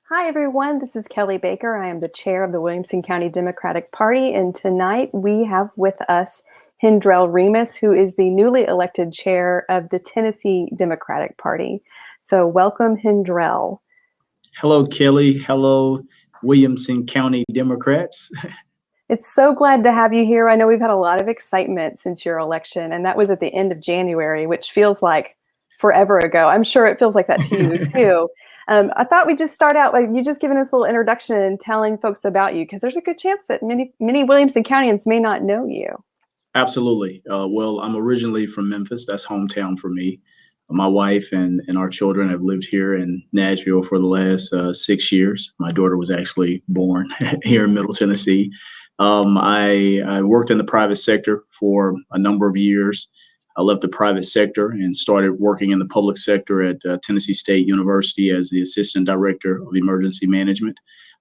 Hi, everyone. This is Kelly Baker. I am the chair of the Williamson County Democratic Party, and tonight we have with us Hendrell Remus, who is the newly elected chair of the Tennessee Democratic Party. So welcome, Hendrell. Hello, Kelly. Hello, Williamson County Democrats. It's so glad to have you here. I know we've had a lot of excitement since your election, and that was at the end of January, which feels like forever ago. I'm sure it feels like that to you, too. I thought we'd just start out like you just giving us a little introduction and telling folks about you, because there's a good chance that many Williamson Countyans may not know you. Absolutely. Well, I'm originally from Memphis. That's hometown for me. My wife and our children have lived here in Nashville for the last 6 years. My daughter was actually born here in Middle Tennessee. I worked in the private sector for a number of years. I left the private sector and started working in the public sector at Tennessee State University as the assistant director of emergency management.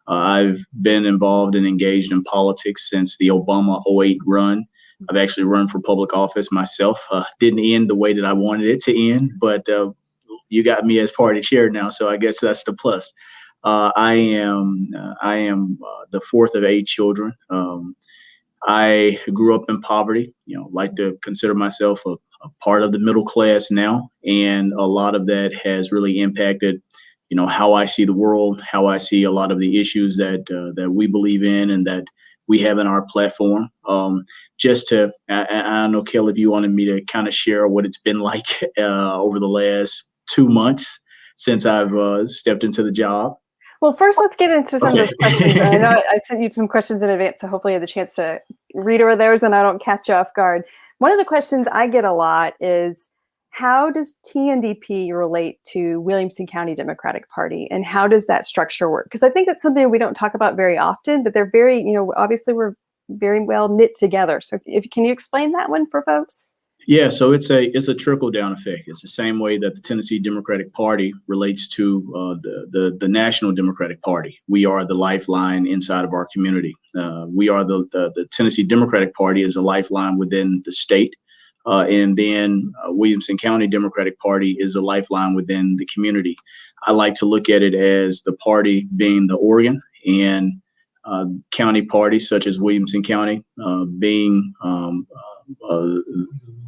I've been involved and engaged in politics since the Obama '08 run. I've actually run for public office myself. Didn't end the way that I wanted it to end, but you got me as party chair now, so I guess that's the plus. I am the fourth of 8 children. I grew up in poverty, like to consider myself a part of the middle class now. And a lot of that has really impacted, how I see the world, how I see a lot of the issues that we believe in and that we have in our platform. I don't know, Kelly, if you wanted me to kind of share what it's been like over the last 2 months since I've stepped into the job. Well, first, let's get into some of those questions. I know I sent you some questions in advance, so hopefully you had the chance to read over those and I don't catch you off guard. One of the questions I get a lot is, how does TNDP relate to Williamson County Democratic Party, and how does that structure work? Because I think that's something we don't talk about very often, but they're very, obviously we're very well knit together. So can you explain that one for folks? Yeah, so it's a trickle down effect. It's the same way that the Tennessee Democratic Party relates to the National Democratic Party. We are the lifeline inside of our community. We are the Tennessee Democratic Party is a lifeline within the state, and then Williamson County Democratic Party is a lifeline within the community. I like to look at it as the party being the organ, and county parties such as Williamson County being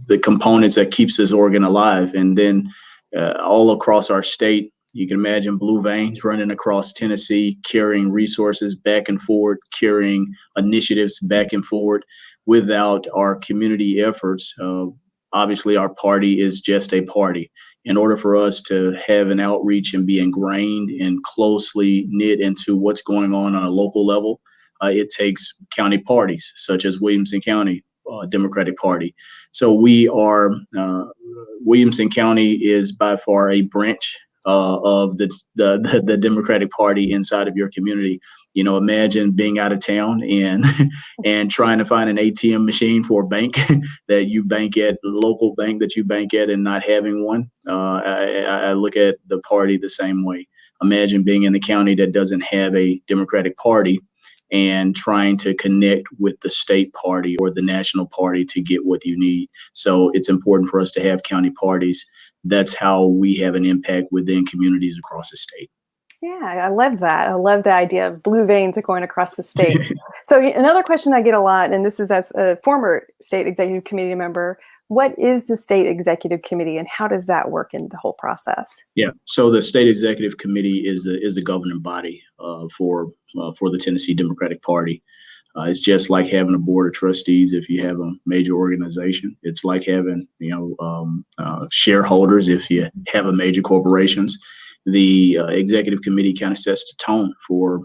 the components that keeps this organ alive. And then all across our state, you can imagine blue veins running across Tennessee, carrying resources back and forward, carrying initiatives back and forward. Without our community efforts, obviously our party is just a party. In order for us to have an outreach and be ingrained and closely knit into what's going on a local level, it takes county parties such as Williamson County Democratic Party. So we are, Williamson County is by far a branch of the Democratic Party inside of your community. Imagine being out of town and trying to find an ATM machine for a bank that you bank at, local bank that you bank at, and not having one. I look at the party the same way. Imagine being in the county that doesn't have a Democratic Party and trying to connect with the state party or the national party to get what you need. So it's important for us to have county parties. That's how we have an impact within communities across the state. Yeah, I love that. I love the idea of blue veins going across the state. So another question I get a lot, and this is as a former state executive committee member, what is the state executive committee and how does that work in the whole process? Yeah, so the state executive committee is the governing body for the Tennessee Democratic Party. It's just like having a board of trustees if you have a major organization. It's like having shareholders if you have a major corporations. The executive committee kind of sets the tone for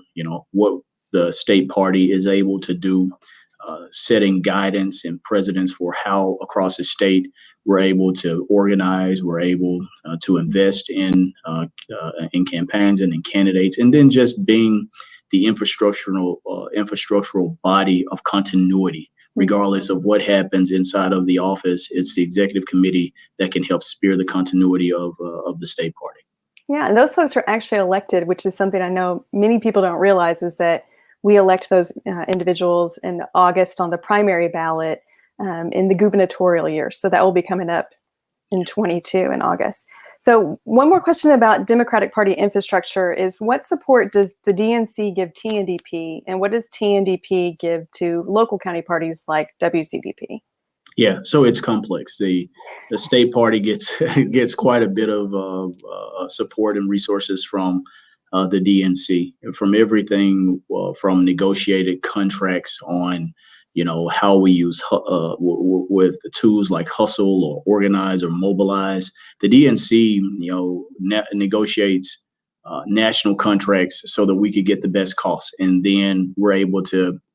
what the state party is able to do, setting guidance and precedents for how across the state we're able to organize, we're able to invest in campaigns and in candidates, and then just being the infrastructural body of continuity. Regardless of what happens inside of the office, it's the executive committee that can help spear the continuity of the state party. Yeah, and those folks are actually elected, which is something I know many people don't realize, is that we elect those individuals in August on the primary ballot in the gubernatorial year. So that will be coming up in 22 in August. So one more question about Democratic Party infrastructure is, what support does the DNC give TNDP, and what does TNDP give to local county parties like WCDP? Yeah, so it's complex. The state party gets quite a bit of support and resources from the DNC, from everything from negotiated contracts on, how we use with tools like Hustle or Organize or Mobilize. The DNC, negotiates national contracts so that we could get the best costs, and then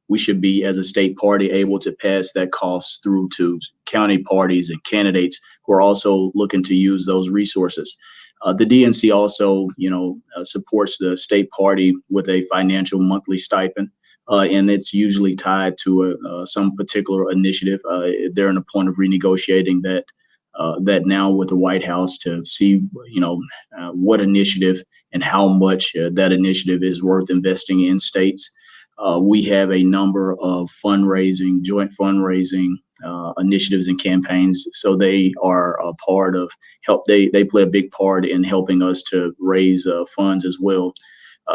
we should be, as a state party, able to pass that cost through to county parties and candidates who are also looking to use those resources. The DNC also, supports the state party with a financial monthly stipend, and it's usually tied to some particular initiative. They're in a point of renegotiating that now with the White House to see, what initiative and how much that initiative is worth investing in states. We have a number of joint fundraising initiatives and campaigns. So they are a part of they play a big part in helping us to raise funds as well.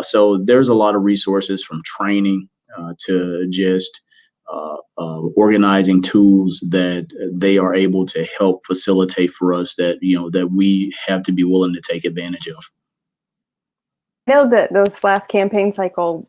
So there's a lot of resources, from training to just organizing tools that they are able to help facilitate for us that we have to be willing to take advantage of. I know that those last campaign cycle,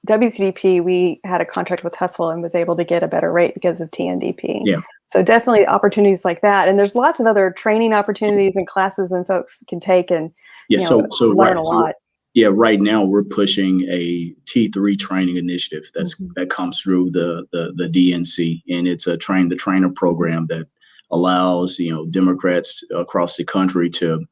WCDP, we had a contract with Hustle and was able to get a better rate because of TNDP. Yeah. So definitely opportunities like that. And there's lots of other training opportunities and classes and folks can take and learn a lot. Right now we're pushing a T3 training initiative that comes through the DNC, and it's a train the trainer program that allows Democrats across the country to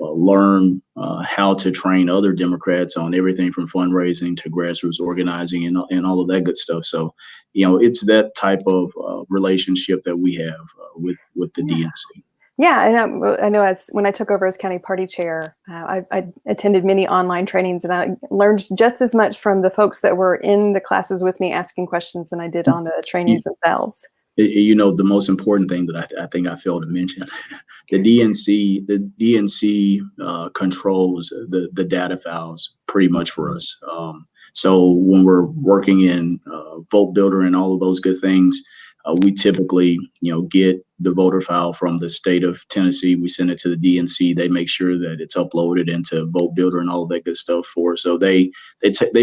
learn how to train other Democrats on everything from fundraising to grassroots organizing and all of that good stuff. So, it's that type of relationship that we have with the DNC. Yeah, and I know when I took over as county party chair, I attended many online trainings, and I learned just as much from the folks that were in the classes with me asking questions than I did on the trainings themselves. The most important thing that I think I failed to mention, the DNC controls the data files pretty much for us. So when we're working in Vote Builder and all of those good things, we typically, get the voter file from the state of Tennessee. We send it to the DNC. They make sure that it's uploaded into Vote Builder and all of that good stuff for us. So they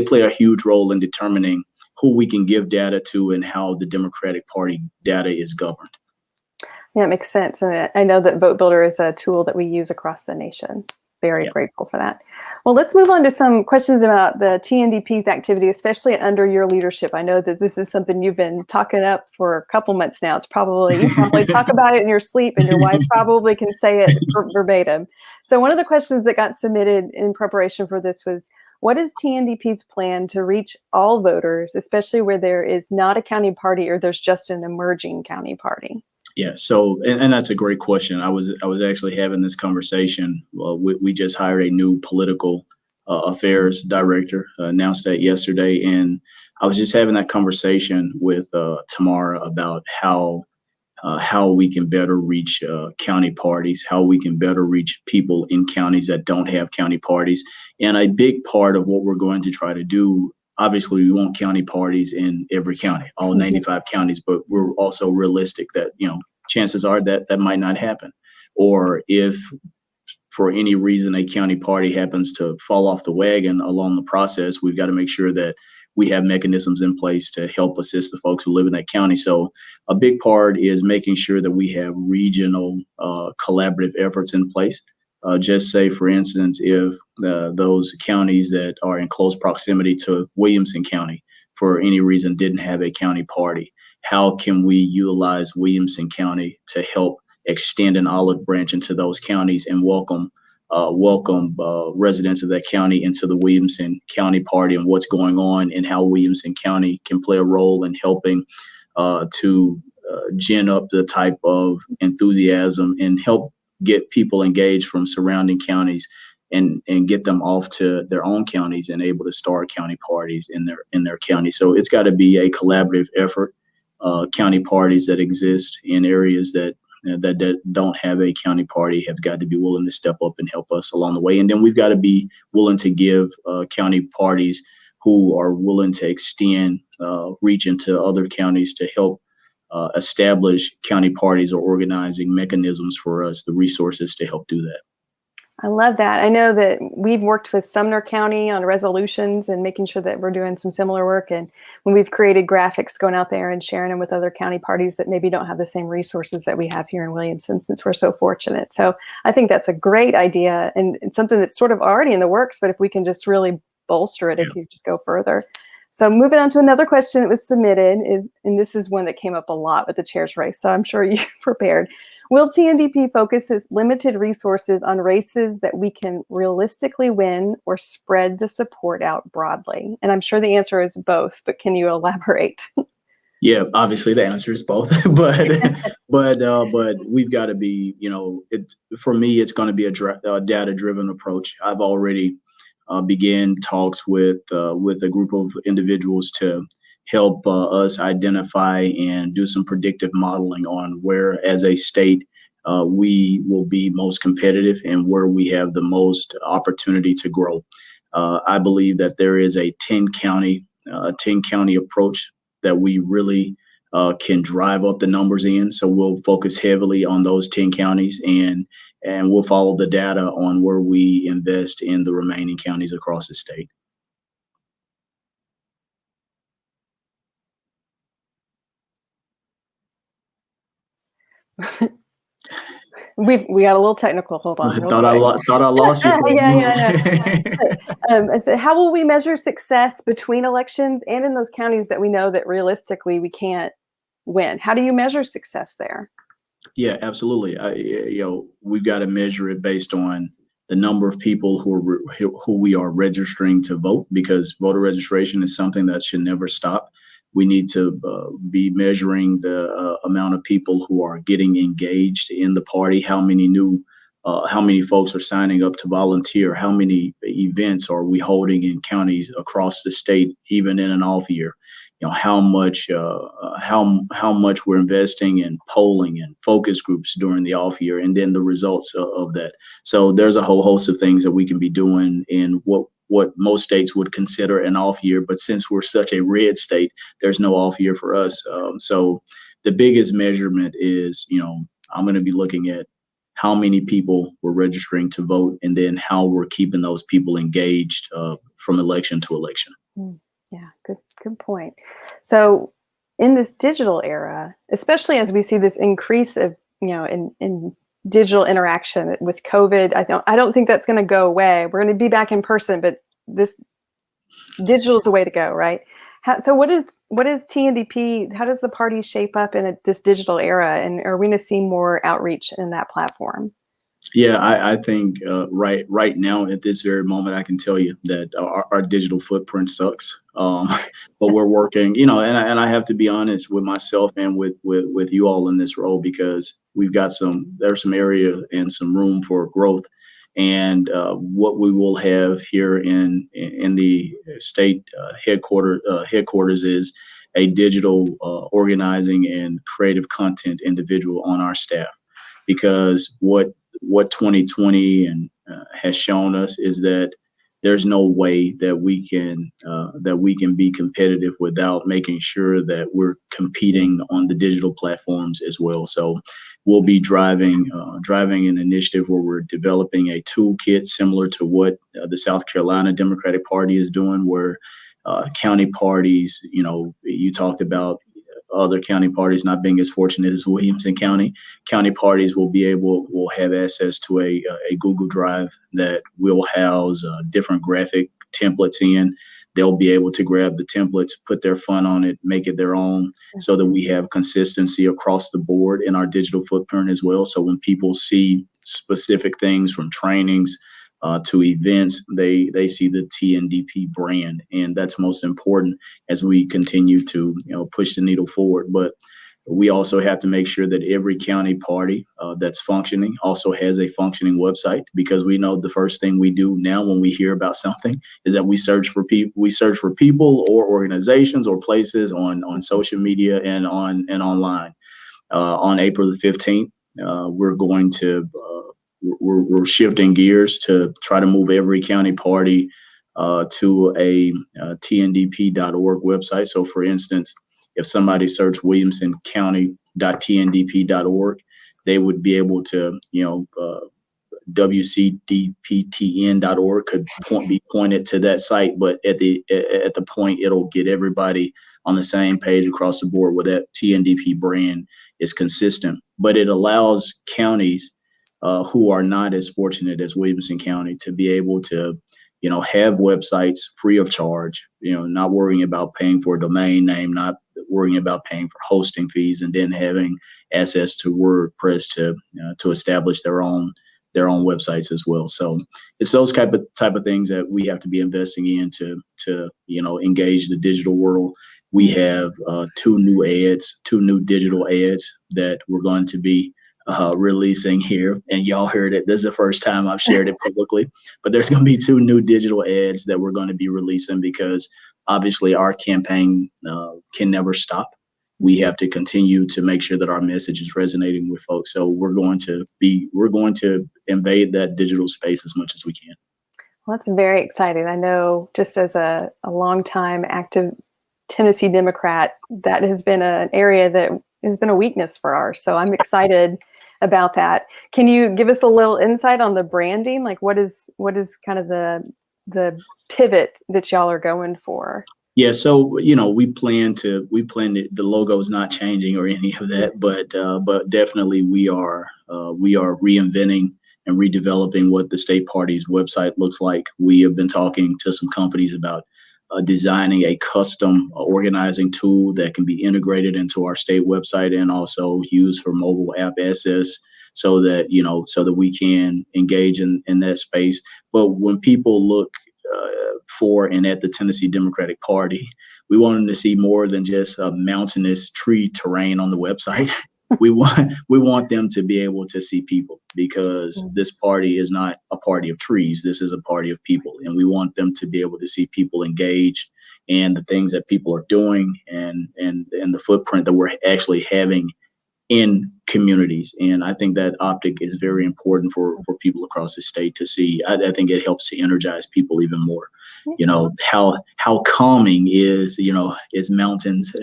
play a huge role in determining who we can give data to and how the Democratic Party data is governed. Yeah, it makes sense. And I know that Vote Builder is a tool that we use across the nation. Very grateful for that. Well, let's move on to some questions about the TNDP's activity, especially under your leadership. I know that this is something you've been talking up for a couple months now. You probably talk about it in your sleep, and your wife probably can say it verbatim. So one of the questions that got submitted in preparation for this was, what is TNDP's plan to reach all voters, especially where there is not a county party or there's just an emerging county party? Yeah. So, and that's a great question. I was actually having this conversation. We just hired a new political affairs director, announced that yesterday. And I was just having that conversation with Tamara about how we can better reach county parties, how we can better reach people in counties that don't have county parties. And a big part of what we're going to try to do, obviously, we want county parties in every county, all 95 counties, but we're also realistic that, chances are that might not happen. Or if for any reason a county party happens to fall off the wagon along the process, we've got to make sure that we have mechanisms in place to help assist the folks who live in that county. So a big part is making sure that we have regional collaborative efforts in place. Just say, for instance, if those counties that are in close proximity to Williamson County for any reason didn't have a county party, how can we utilize Williamson County to help extend an olive branch into those counties and welcome residents of that county into the Williamson County Party, and what's going on and how Williamson County can play a role in helping to gin up the type of enthusiasm and help get people engaged from surrounding counties and get them off to their own counties and able to start county parties in their county. So it's got to be a collaborative effort. County parties that exist in areas that that don't have a county party have got to be willing to step up and help us along the way. And then we've got to be willing to give county parties who are willing to extend reach into other counties to help establish county parties or organizing mechanisms for us, the resources to help do that. I love that. I know that we've worked with Sumner County on resolutions and making sure that we're doing some similar work. And when we've created graphics, going out there and sharing them with other county parties that maybe don't have the same resources that we have here in Williamson, since we're so fortunate. So I think that's a great idea and something that's sort of already in the works, but if we can just really bolster it, if you just go further. So moving on to another question that was submitted and this is one that came up a lot with the chair's race, so I'm sure you're prepared. Will TNDP focus its limited resources on races that we can realistically win or spread the support out broadly? And I'm sure the answer is both, but can you elaborate? Yeah, obviously the answer is both, but we've got to be, for me, it's going to be a data-driven approach. I've already began talks with a group of individuals to help us identify and do some predictive modeling on where, as a state, we will be most competitive and where we have the most opportunity to grow. I believe that there is a 10 county approach that we really can drive up the numbers in. So we'll focus heavily on those 10 counties and we'll follow the data on where we invest in the remaining counties across the state. We got a little technical. Hold on. Thought I lost you. So how will we measure success between elections and in those counties that we know that realistically we can't win? How do you measure success there? Yeah, absolutely. We've got to measure it based on the number of people who we are registering to vote, because voter registration is something that should never stop. We need to be measuring the amount of people who are getting engaged in the party, how many folks are signing up to volunteer, how many events are we holding in counties across the state, even in an off year. How much we're investing in polling and focus groups during the off year, and then the results of that. So there's a whole host of things that we can be doing in what most states would consider an off year. But since we're such a red state, there's no off year for us. So the biggest measurement is, I'm going to be looking at how many people we're registering to vote, and then how we're keeping those people engaged from election to election. Yeah, good point. So in this digital era, especially as we see this increase of, in digital interaction with COVID, I don't think that's going to go away. We're going to be back in person, but this digital is the way to go, right? So what is TNDP? How does the party shape up in this digital era? And are we going to see more outreach in that platform? Yeah, I think right now at this very moment, I can tell you that our digital footprint sucks. But we're working, and I have to be honest with myself and with you all in this role, because there's some area and some room for growth. And what we will have here in the state headquarters is a digital organizing and creative content individual on our staff, because what 2020 and has shown us is that there's no way that we can be competitive without making sure that we're competing on the digital platforms as well. So we'll be driving an initiative where we're developing a toolkit similar to what the South Carolina Democratic Party is doing, where county parties, you talked about other county parties not being as fortunate as Williamson County. County parties will have access to a Google Drive that will house different graphic templates in. They'll be able to grab the templates, put their fun on it, make it their own, so that we have consistency across the board in our digital footprint as well. So when people see specific things from trainings to events, they see the TNDP brand, and that's most important as we continue to push the needle forward. But we also have to make sure that every county party that's functioning also has a functioning website, because we know the first thing we do now when we hear about something is that we search for people. We search for people or organizations or places on social media and online. On April the 15th, we're going to we're shifting gears to try to move every county party to a TNDP.org website. So, for instance, if somebody searched williamsoncounty.tndp.org, they would be able to, WCDPTN.org could be pointed to that site, but at the point, it'll get everybody on the same page across the board where that TNDP brand is consistent. But it allows counties who are not as fortunate as Williamson County to be able to, have websites free of charge, not worrying about paying for a domain name, not worrying about paying for hosting fees, and then having access to WordPress to establish their own websites as well. So it's those type of things that we have to be investing in to engage the digital world. We have two new digital ads that we're going to be releasing here, and y'all heard it. This is the first time I've shared it publicly, but there's going to be two new digital ads that we're going to be releasing because obviously our campaign can never stop. We have to continue to make sure that our message is resonating with folks. So we're going to invade that digital space as much as we can. Well, that's very exciting. I know, just as a longtime active Tennessee Democrat, that has been an area that has been a weakness for ours. So I'm excited about that. Can you give us a little insight on the branding? Like, what is kind of the pivot that y'all are going for? Yeah, so we plan to the logo is not changing or any of that, but definitely we are reinventing and redeveloping what the state party's website looks like. We have been talking to some companies about designing a custom organizing tool that can be integrated into our state website and also used for mobile app access, so that we can engage in that space. But when people look for and at the Tennessee Democratic Party, we want them to see more than just a mountainous tree terrain on the website. We want them to be able to see people, because this party is not a party of trees. This is a party of people, and we want them to be able to see people engaged and the things that people are doing and the footprint that we're actually having in communities. And I think that optic is very important for people across the state to see. I think it helps to energize people even more. How calming is mountains,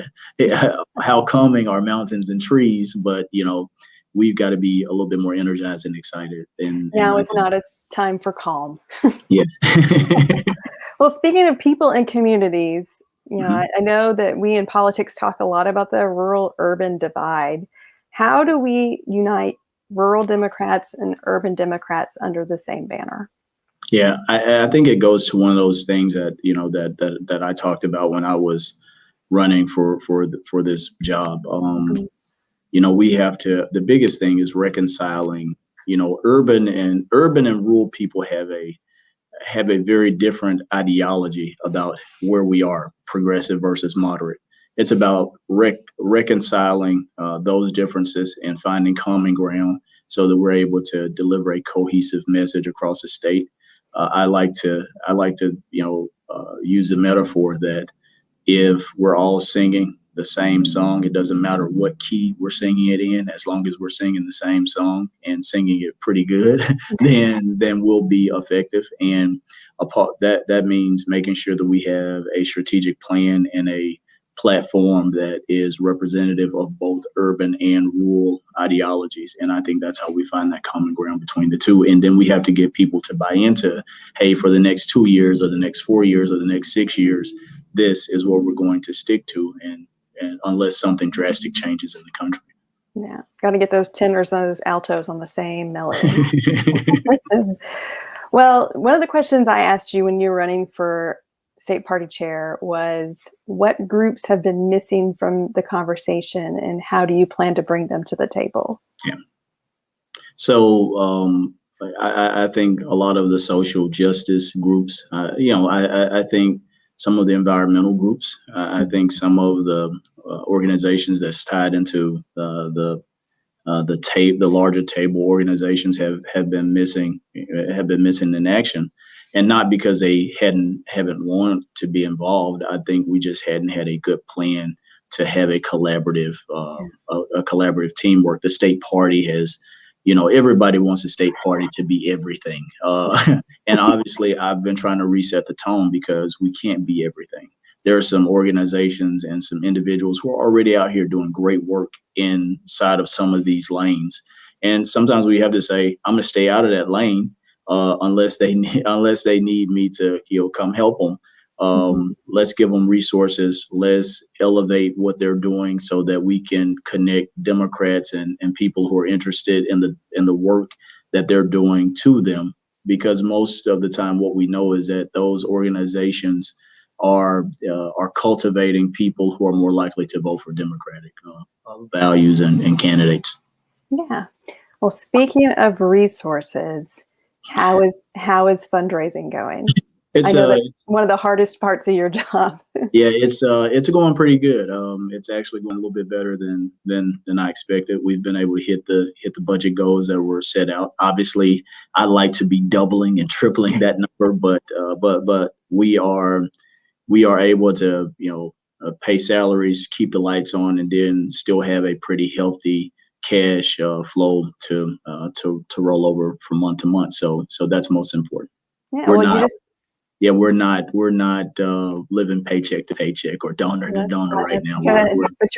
how calming are mountains and trees, but we've got to be a little bit more energized and excited. And now it's not a time for calm. Yeah. Well, speaking of people and communities, I know that we in politics talk a lot about the rural-urban divide. How do we unite rural Democrats and urban Democrats under the same banner? Yeah, I think it goes to one of those things that that I talked about when I was running for this job. We have to. The biggest thing is reconciling. Urban and rural people have a very different ideology about where we are, progressive versus moderate. It's about reconciling those differences and finding common ground so that we're able to deliver a cohesive message across the state. I like to use the metaphor that if we're all singing the same song, it doesn't matter what key we're singing it in, as long as we're singing the same song and singing it pretty good, then we'll be effective. And that means making sure that we have a strategic plan and a platform that is representative of both urban and rural ideologies. And I think that's how we find that common ground between the two. And then we have to get people to buy into, hey, for the next 2 years or the next 4 years or the next 6 years, this is what we're going to stick to. And unless something drastic changes in the country. Yeah, got to get those tenors and those altos on the same melody. Well, one of the questions I asked you when you were running for state party chair was, what groups have been missing from the conversation and how do you plan to bring them to the table? Yeah. So I think a lot of the social justice groups, I think some of the environmental groups, I think some of the organizations that's tied into the larger table organizations have been missing in action. And not because they haven't wanted to be involved. I think we just hadn't had a good plan to have a collaborative teamwork. The state party has, everybody wants the state party to be everything. And obviously I've been trying to reset the tone because we can't be everything. There are some organizations and some individuals who are already out here doing great work inside of some of these lanes. And sometimes we have to say, I'm going to stay out of that lane unless they need me to, come help them. Let's give them resources. Let's elevate what they're doing so that we can connect Democrats and people who are interested in the work that they're doing to them. Because most of the time, what we know is that those organizations are cultivating people who are more likely to vote for Democratic values and candidates. Yeah. Well, speaking of resources, how is fundraising going? I know that's one of the hardest parts of your job. Yeah, it's going pretty good. It's actually going a little bit better than I expected. We've been able to hit the budget goals that were set out. Obviously, I'd like to be doubling and tripling that number, but we are able to pay salaries, keep the lights on, and then still have a pretty healthy cash flow to roll over from month to month. So that's most important. Yeah, we're not living paycheck to paycheck or donor to donor right now. But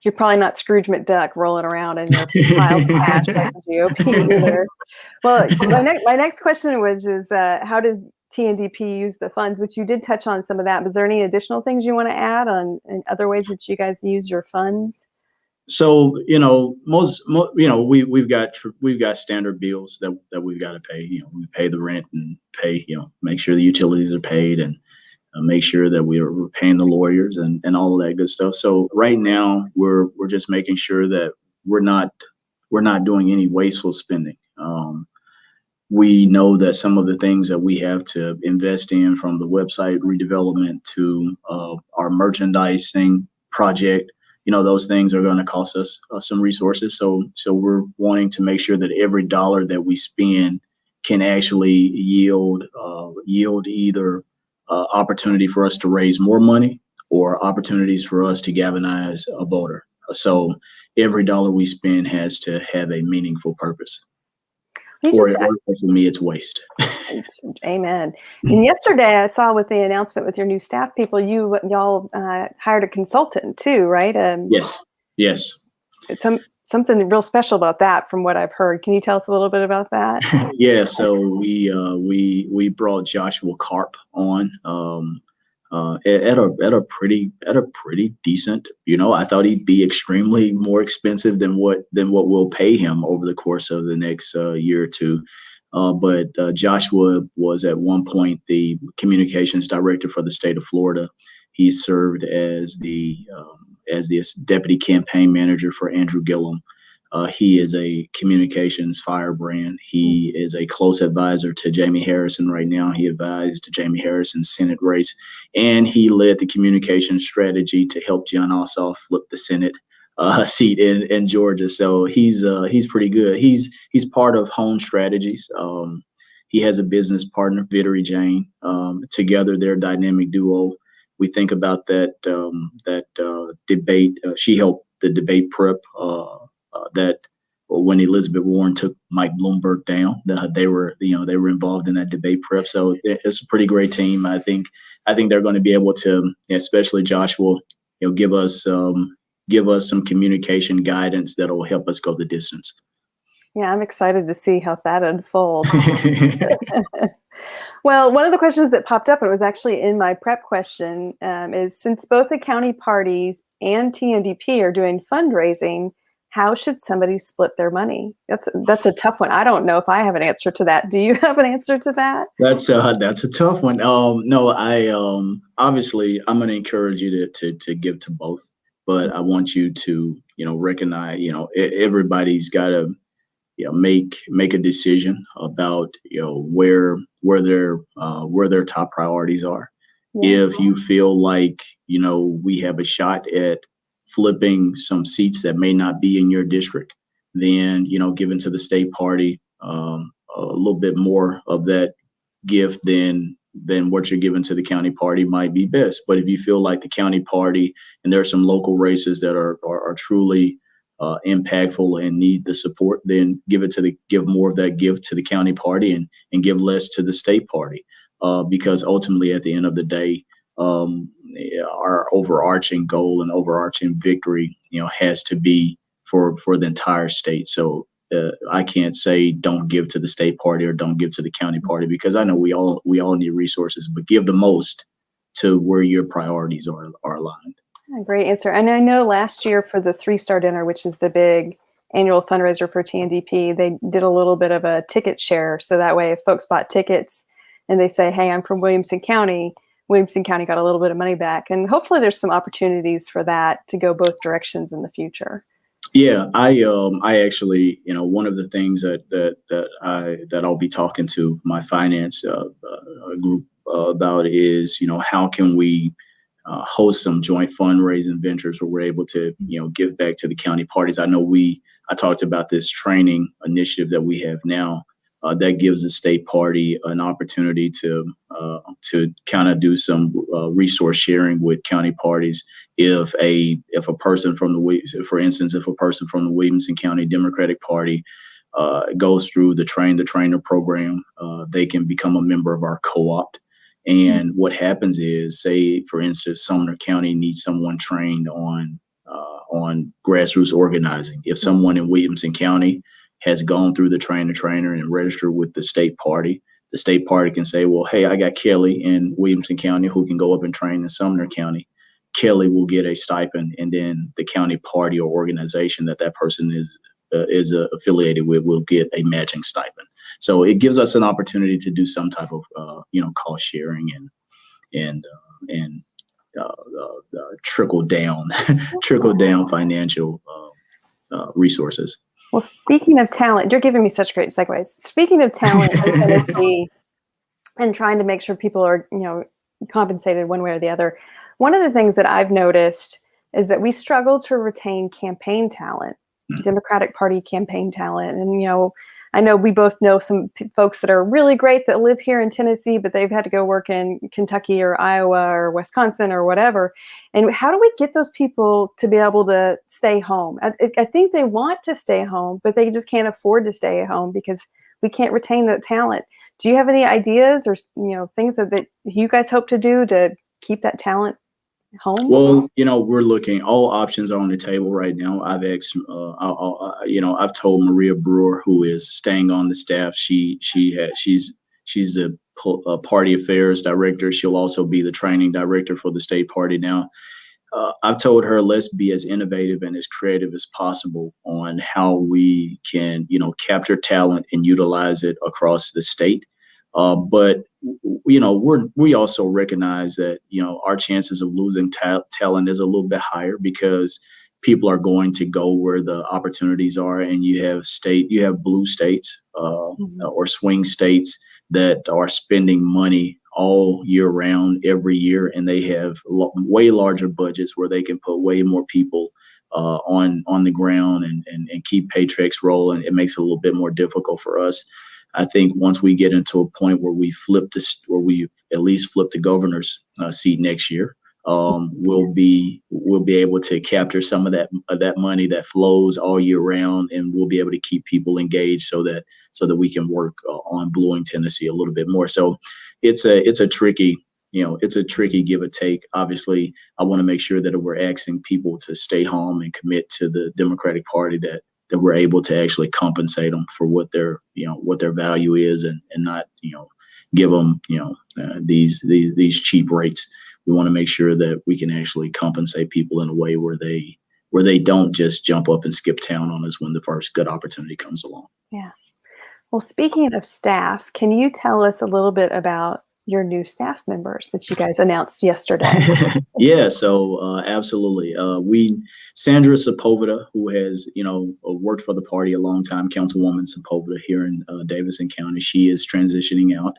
you're probably not Scrooge McDuck rolling around in your pile of cash like the GOP either. Well, my next question is how does TNDP use the funds, which you did touch on some of that. But is there any additional things you want to add on and other ways that you guys use your funds? So, we've got standard bills that we've got to pay. We pay the rent and pay, make sure the utilities are paid and make sure that we're paying the lawyers and all of that good stuff. So right now we're just making sure that we're not doing any wasteful spending. We know that some of the things that we have to invest in, from the website redevelopment to our merchandising project, those things are going to cost us some resources. So we're wanting to make sure that every dollar that we spend can actually yield either opportunity for us to raise more money or opportunities for us to galvanize a voter. So every dollar we spend has to have a meaningful purpose. Or for me, it's waste. Amen. And yesterday I saw with the announcement with your new staff people, y'all hired a consultant too, right? Yes. It's something real special about that from what I've heard. Can you tell us a little bit about that? Yeah. So we brought Joshua Karp on at a pretty decent, I thought he'd be extremely more expensive than what we'll pay him over the course of the next year or two. But Joshua was at one point the communications director for the state of Florida. He served as the deputy campaign manager for Andrew Gillum. He is a communications firebrand. He is a close advisor to Jamie Harrison right now. He advised Jamie Harrison's Senate race, and he led the communication strategy to help Jon Ossoff flip the Senate seat in Georgia. So he's pretty good. He's part of Hone Strategies. He has a business partner, Vittery Jane. Together, they're a dynamic duo. We think about that debate. She helped the debate prep that when Elizabeth Warren took Mike Bloomberg down, they were involved in that debate prep. So it's a pretty great team. I think they're going to be able to, especially Joshua, give us some communication guidance that will help us go the distance. Yeah, I'm excited to see how that unfolds. Well, one of the questions that popped up, and it was actually in my prep question, is since both the county parties and TNDP are doing fundraising, how should somebody split their money? That's a tough one. I don't know if I have an answer to that. Do you have an answer to that? That's a tough one. No, I obviously I'm going to encourage you to give to both, but I want you to recognize everybody's got to make a decision about where their top priorities are. Yeah. If you feel like we have a shot at flipping some seats that may not be in your district, then giving to the state party a little bit more of that gift than then what you're giving to the county party might be best. But if you feel like the county party, and there are some local races that are truly impactful and need the support, then give more of that gift to the county party and give less to the state party. Because ultimately, at the end of the day, our overarching goal and overarching victory, has to be for the entire state. So I can't say don't give to the state party or don't give to the county party, because I know we all need resources, but give the most to where your priorities are aligned. Great answer. And I know last year for the 3-Star Dinner, which is the big annual fundraiser for TNDP, they did a little bit of a ticket share. So that way, if folks bought tickets and they say, hey, I'm from Williamson County got a little bit of money back. And hopefully there's some opportunities for that to go both directions in the future. Yeah, I actually, one of the things that I'll be talking to my finance group about is, how can we host some joint fundraising ventures where we're able to, give back to the county parties. I know I talked about this training initiative that we have now that gives the state party an opportunity to kind of do some resource sharing with county parties. If a person from the Williamson County Democratic Party goes through the Train the Trainer program, they can become a member of our co-op. And what happens is, say, for instance, Sumner County needs someone trained on grassroots organizing. If someone in Williamson County has gone through the Train the Trainer and registered with the state party can say, well, hey, I got Kelly in Williamson County who can go up and train in Sumner County. Kelly will get a stipend, and then the county party or organization that person is affiliated with will get a matching stipend. So it gives us an opportunity to do some type of, cost sharing and trickle down financial resources. Well, speaking of talent, you're giving me such great segues. Speaking of talent in Tennessee and trying to make sure people are, compensated one way or the other, one of the things that I've noticed is that we struggle to retain campaign talent, Democratic Party campaign talent. And, I know we both know some folks that are really great that live here in Tennessee, but they've had to go work in Kentucky or Iowa or Wisconsin or whatever. And how do we get those people to be able to stay home? I think they want to stay home, but they just can't afford to stay at home because we can't retain that talent. Do you have any ideas or, things that you guys hope to do to keep that talent home? Well, we're looking, all options are on the table right now. I've asked, I've told Maria Brewer, who is staying on the staff, she's the party affairs director. She'll also be the training director for the state party now. I've told her, let's be as innovative and as creative as possible on how we can, capture talent and utilize it across the state. But we also recognize that, our chances of losing talent is a little bit higher because people are going to go where the opportunities are. And you have blue states or swing states that are spending money all year round, every year. And they have way larger budgets where they can put way more people on the ground and keep paychecks rolling. It makes it a little bit more difficult for us. I think once we get into a point where we at least flip the governor's seat next year, we'll be able to capture some of that money that flows all year round, and we'll be able to keep people engaged so that we can work on bluing Tennessee a little bit more. So it's a tricky give or take. Obviously, I want to make sure that we're asking people to stay home and commit to the Democratic Party, that we're able to actually compensate them for what their value is, and not, give them, these cheap rates. We want to make sure that we can actually compensate people in a way where they don't just jump up and skip town on us when the first good opportunity comes along. Yeah. Well, speaking of staff, can you tell us a little bit about your new staff members that you guys announced yesterday? Yeah, so absolutely. Sandra Sepulveda, who has, worked for the party a long time, Councilwoman Sepulveda here in Davidson County, she is transitioning out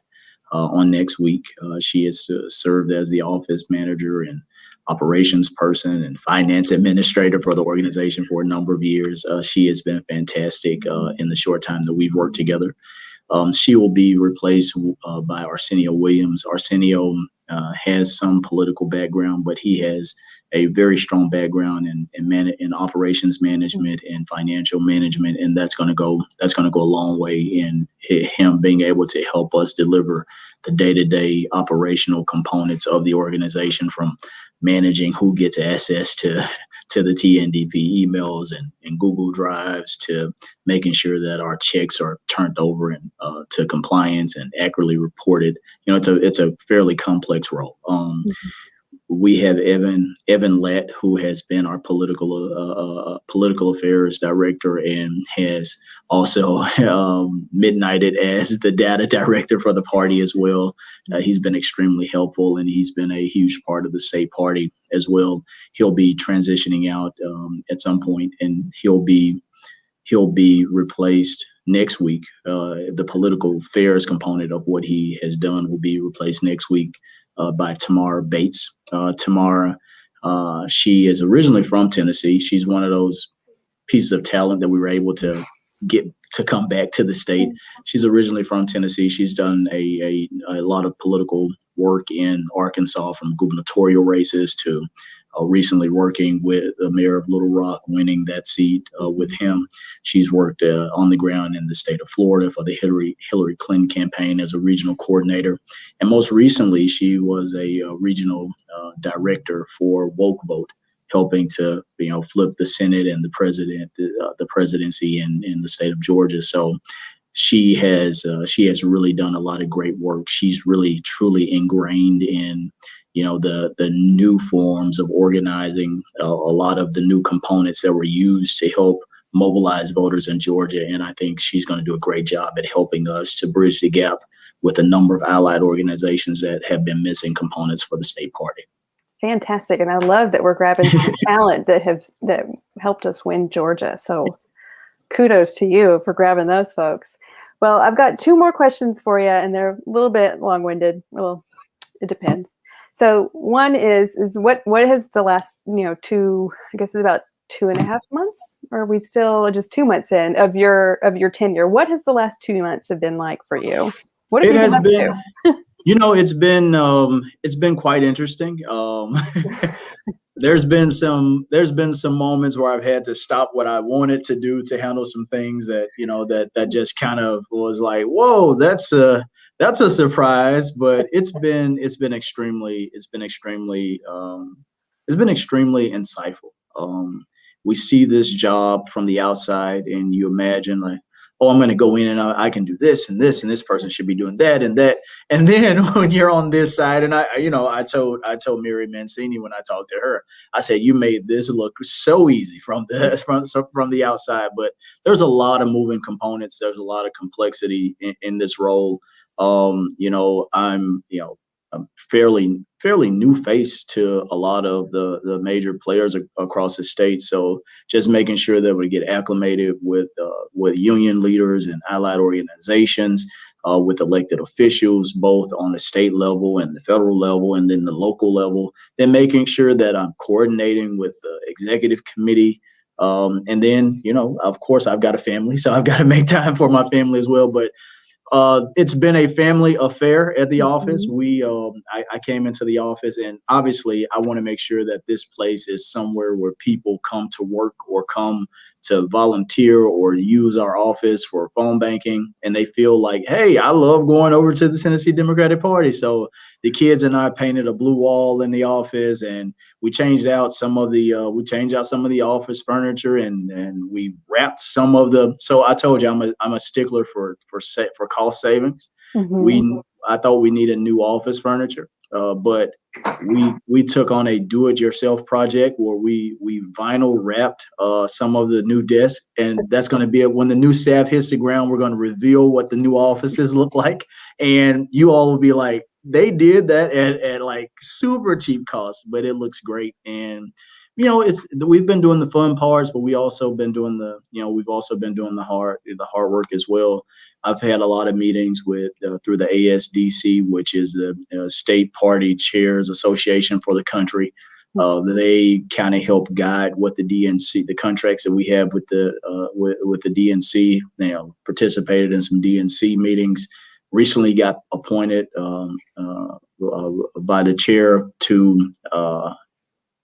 on next week. She has served as the office manager and operations person and finance administrator for the organization for a number of years. She has been fantastic in the short time that we've worked together. She will be replaced by Arsenio Williams. Arsenio has some political background, but he has a very strong background in operations management and financial management, and that's going to go a long way in him being able to help us deliver the day-to-day operational components of the organization, from managing who gets access to the TNDP emails and Google Drives, to making sure that our checks are turned over and to compliance and accurately reported. It's a fairly complex role. We have Evan Lett, who has been our political affairs director and has also midnighted as the data director for the party as well. He's been extremely helpful, and he's been a huge part of the state party as well. He'll be transitioning out at some point, and he'll be replaced next week. The political affairs component of what he has done will be replaced next week by Tamara Bates. Tamara, she is originally from Tennessee. She's one of those pieces of talent that we were able to get to come back to the state. She's originally from Tennessee. She's done a lot of political work in Arkansas, from gubernatorial races to recently working with the mayor of Little Rock, winning that seat with him. She's worked on the ground in the state of Florida for the Hillary Clinton campaign as a regional coordinator. And most recently, she was a regional director for Woke Vote, helping to flip the Senate and the presidency in the state of Georgia. So she has really done a lot of great work. She's really truly ingrained in the new forms of organizing, a lot of the new components that were used to help mobilize voters in Georgia. And I think she's going to do a great job at helping us to bridge the gap with a number of allied organizations that have been missing components for the state party. Fantastic. And I love that we're grabbing some talent that helped us win Georgia. So kudos to you for grabbing those folks. Well, I've got two more questions for you, and they're a little bit long-winded. Well, it depends. So one is what has the last, I guess it's about 2.5 months, or are we still just 2 months in of your tenure? What has the last 2 months have been like for you? What have you been up to? It's been quite interesting. There's been some moments where I've had to stop what I wanted to do to handle some things that that just kind of was like, whoa, that's a surprise. But it's been extremely insightful. We see this job from the outside, and you imagine like, oh, I'm going to go in and I can do this and this, and this person should be doing that and that. And then when you're on this side, and I told Mary Mancini when I talked to her, I said, you made this look so easy from the outside, but there's a lot of moving components. There's a lot of complexity in this role. I'm fairly new face to a lot of the major players across the state. So just making sure that we get acclimated with union leaders and allied organizations, with elected officials, both on the state level and the federal level, and then the local level, then making sure that I'm coordinating with the executive committee. And then, of course, I've got a family, so I've got to make time for my family as well. But it's been a family affair at the office. I came into the office, and obviously I want to make sure that this place is somewhere where people come to work or come to volunteer or use our office for phone banking, and they feel like, hey, I love going over to the Tennessee Democratic Party. So the kids and I painted a blue wall in the office, and we changed out some of the office furniture, and we wrapped some of the. So I told you I'm a stickler for cost savings. I thought we needed new office furniture, but we took on a do-it-yourself project where we vinyl wrapped some of the new desks, and that's going to be when the new staff hits the ground. We're going to reveal what the new offices look like, and you all will be like, they did that at like super cheap cost, but it looks great. And we've been doing the fun parts, but we've also been doing the hard work as well. I've had a lot of meetings with through the ASDC, which is the State Party Chairs Association for the country. They kind of help guide what the DNC, the contracts that we have with the DNC. They participated in some DNC meetings. Recently got appointed by the chair to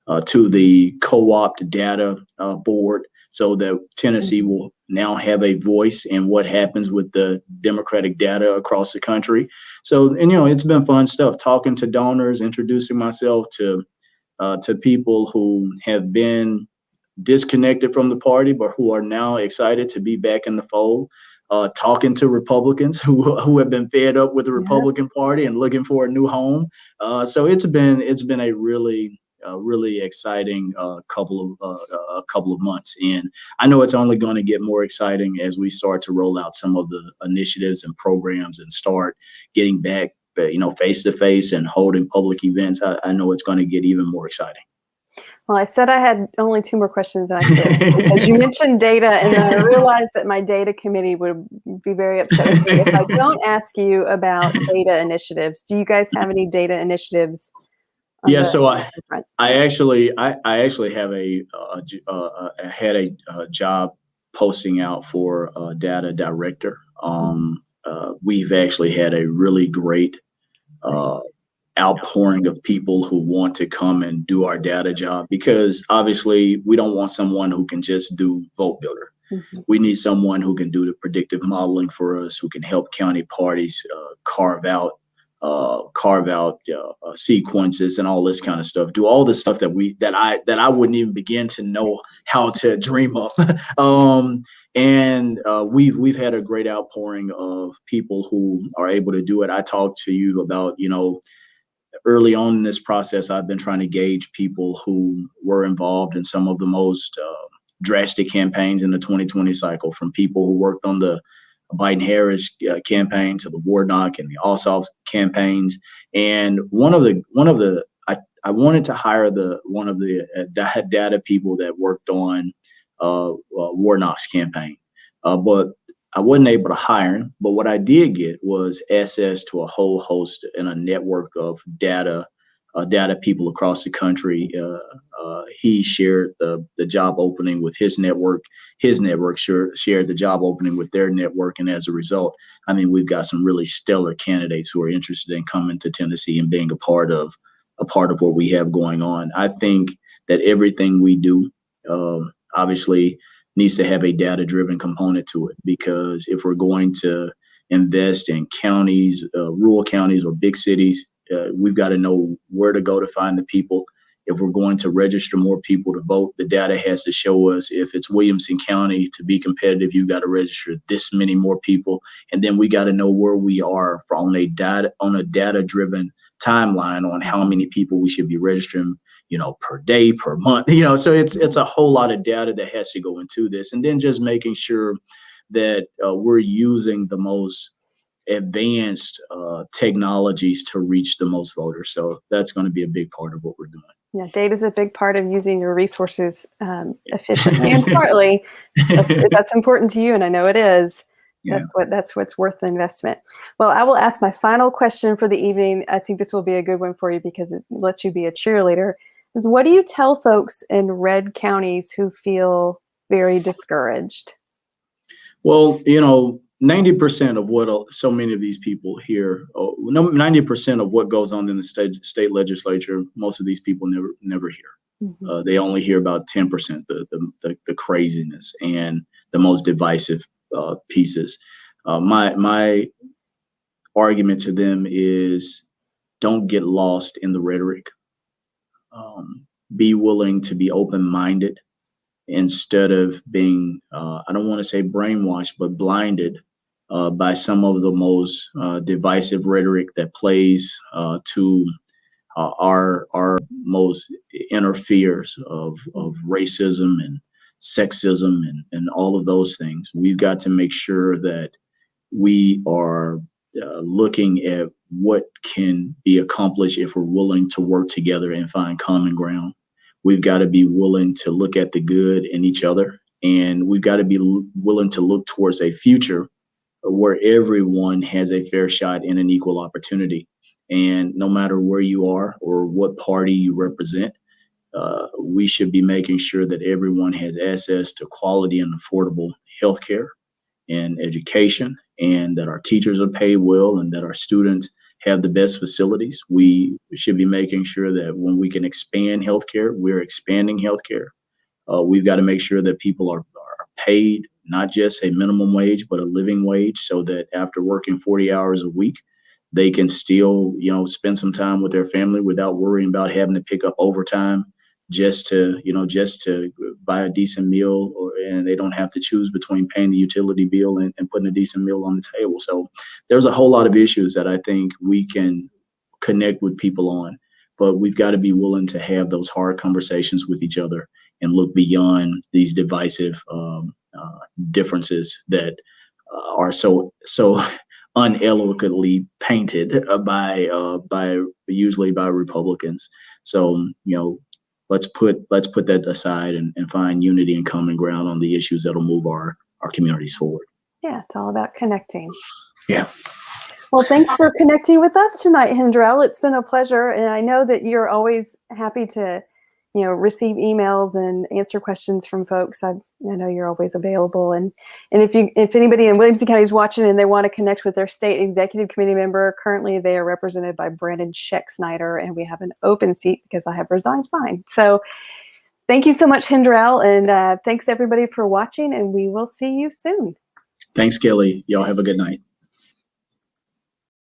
the co-op data board, so that Tennessee will now have a voice in what happens with the Democratic data across the country. So, and it's been fun stuff, talking to donors, introducing myself to people who have been disconnected from the party, but who are now excited to be back in the fold. Talking to Republicans who have been fed up with the Republican Party and looking for a new home. So it's been a really exciting couple of months, and I know it's only going to get more exciting as we start to roll out some of the initiatives and programs and start getting back, face to face and holding public events. I know it's going to get even more exciting. Well, I said I had only 2 more questions, and I did, because you mentioned data, and I realized that my data committee would be very upset with me if I don't ask you about data initiatives. Do you guys have any data initiatives? Yeah, so I actually have had a job posting out for a data director. We've actually had a really great outpouring of people who want to come and do our data job, because obviously we don't want someone who can just do vote builder. We need someone who can do the predictive modeling for us, who can help county parties carve out sequences and all this kind of stuff, do all the stuff that I wouldn't even begin to know how to dream of. We've had a great outpouring of people who are able to do it. I talked to you about, early on in this process, I've been trying to gauge people who were involved in some of the most drastic campaigns in the 2020 cycle, from people who worked on the Biden-Harris campaign to the Warnock and the Ossoff campaigns. And I wanted to hire one of the data people that worked on Warnock's campaign, but I wasn't able to hire him. But what I did get was access to a whole host and a network of data people across the country. He shared the job opening with his network. His network shared the job opening with their network. And as a result, we've got some really stellar candidates who are interested in coming to Tennessee and being a part of what we have going on. I think that everything we do, obviously, needs to have a data-driven component to it, because if we're going to invest in counties, rural counties or big cities, we've got to know where to go to find the people. If we're going to register more people to vote, the data has to show us, if it's Williamson County, to be competitive, you've got to register this many more people. And then we got to know where we are on a data-driven timeline on how many people we should be registering, per day, per month, so it's a whole lot of data that has to go into this. And then just making sure that we're using the most advanced technologies to reach the most voters. So that's going to be a big part of what we're doing. Yeah, data is a big part of using your resources efficiently and smartly. So that's important to you, and I know it is. Yeah. That's what's worth the investment. Well, I will ask my final question for the evening. I think this will be a good one for you because it lets you be a cheerleader. Is, what do you tell folks in red counties who feel very discouraged? Well, 90% of what so many of these people hear, 90% of what goes on in the state legislature, most of these people never hear. They only hear about 10%, the craziness and the most divisive pieces. My argument to them is, don't get lost in the rhetoric. Be willing to be open-minded instead of being, I don't want to say brainwashed, but blinded by some of the most divisive rhetoric that plays to our most inner fears of racism and sexism and all of those things. We've got to make sure that we are looking at what can be accomplished if we're willing to work together and find common ground. We've got to be willing to look at the good in each other, and we've got to be willing to look towards a future where everyone has a fair shot and an equal opportunity. And no matter where you are or what party you represent, we should be making sure that everyone has access to quality and affordable healthcare and education, and that our teachers are paid well, and that our students have the best facilities. We should be making sure that when we can expand healthcare, we're expanding healthcare. We've got to make sure that people are paid not just a minimum wage, but a living wage, so that after working 40 hours a week, they can still, spend some time with their family without worrying about having to pick up overtime just to buy a decent meal, and they don't have to choose between paying the utility bill and putting a decent meal on the table. So there's a whole lot of issues that I think we can connect with people on, but we've got to be willing to have those hard conversations with each other and look beyond these divisive differences that are so uneloquently painted usually by Republicans. So let's put that aside and find unity and common ground on the issues that'll move our communities forward. Yeah, it's all about connecting. Yeah. Well, thanks for connecting with us tonight, Hendrell. It's been a pleasure, and I know that you're always happy to, receive emails and answer questions from folks. I know you're always available, and if anybody in Williamson County is watching and they want to connect with their state executive committee member, currently they are represented by Brandon Scheck-Snyder, and we have an open seat because I have resigned mine. So thank you so much, Hendrell, and thanks everybody for watching, and we will see you soon. Thanks, Kelly. Y'all have a good night.